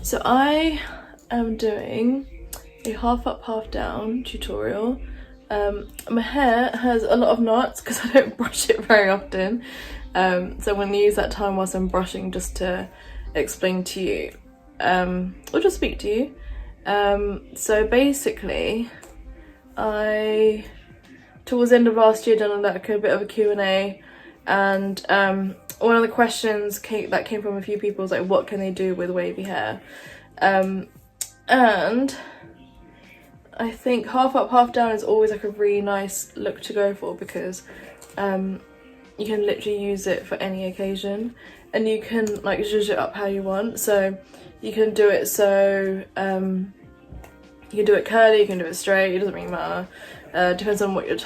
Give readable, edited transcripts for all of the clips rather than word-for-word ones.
So I am doing a half up, half down tutorial. My hair has a lot of knots because I don't brush it very often. So I'm going to use that time whilst I'm brushing just to explain to you, or just speak to you. So basically, towards the end of last year, done like a bit of a Q&A, and one of the questions that came from a few people was like, what can they do with wavy hair? And I think half up, half down is always like a really nice look to go for, because you can literally use it for any occasion, and you can like zhuzh it up how you want. So you can do it you can do it curly, you can do it straight, it doesn't really matter. Depends on what your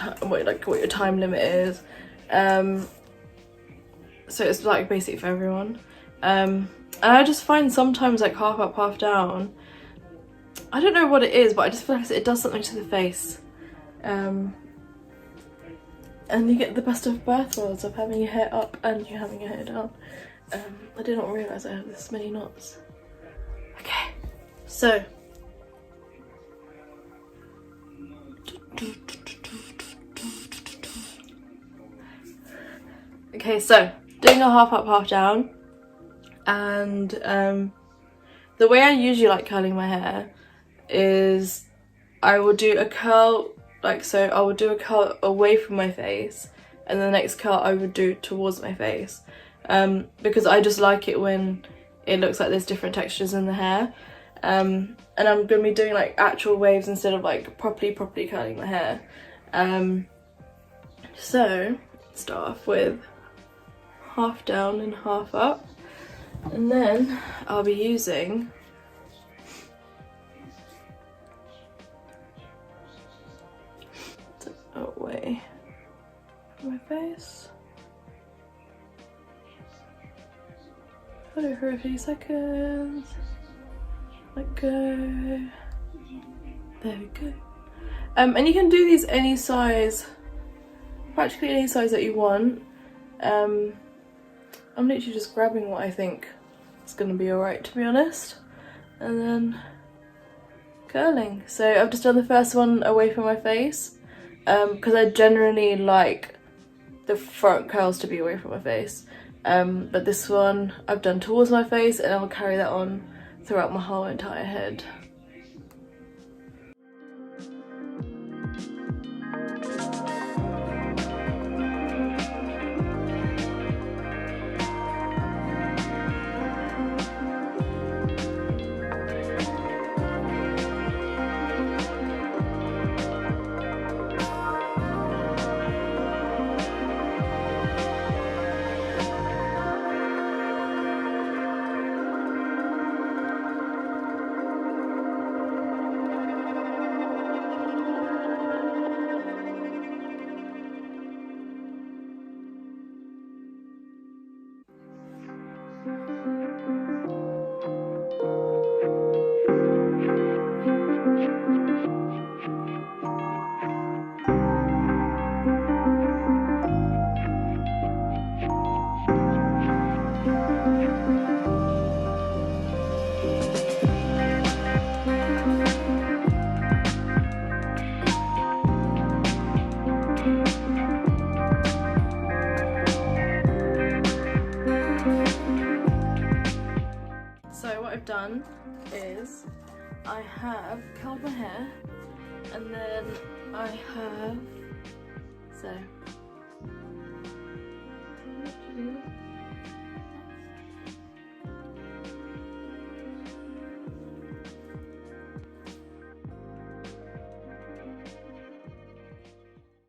time limit is. So it's like basically for everyone. And I just find sometimes like half up, half down, I don't know what it is, but I just feel like it does something to the face. And you get the best of both worlds of having your hair up and you having your hair down. I did not realise I have this many knots. Okay, so doing a half up, half down, and the way I usually like curling my hair is I will do a curl, like so I will do a curl away from my face, and the next curl I would do towards my face, because I just like it when it looks like there's different textures in the hair. And I'm going to be doing like actual waves instead of like properly curling my hair. So start off with half down and half up, and then I'll be using away from my face. Hold it for a few seconds. Let go. There we go. And you can do these any size, practically any size that you want. I'm literally just grabbing what I think is going to be alright, to be honest, and then curling. So I've just done the first one away from my face, because I generally like the front curls to be away from my face, but this one I've done towards my face, and I'll carry that on throughout my whole entire head. Done is I have curled my hair, and then I have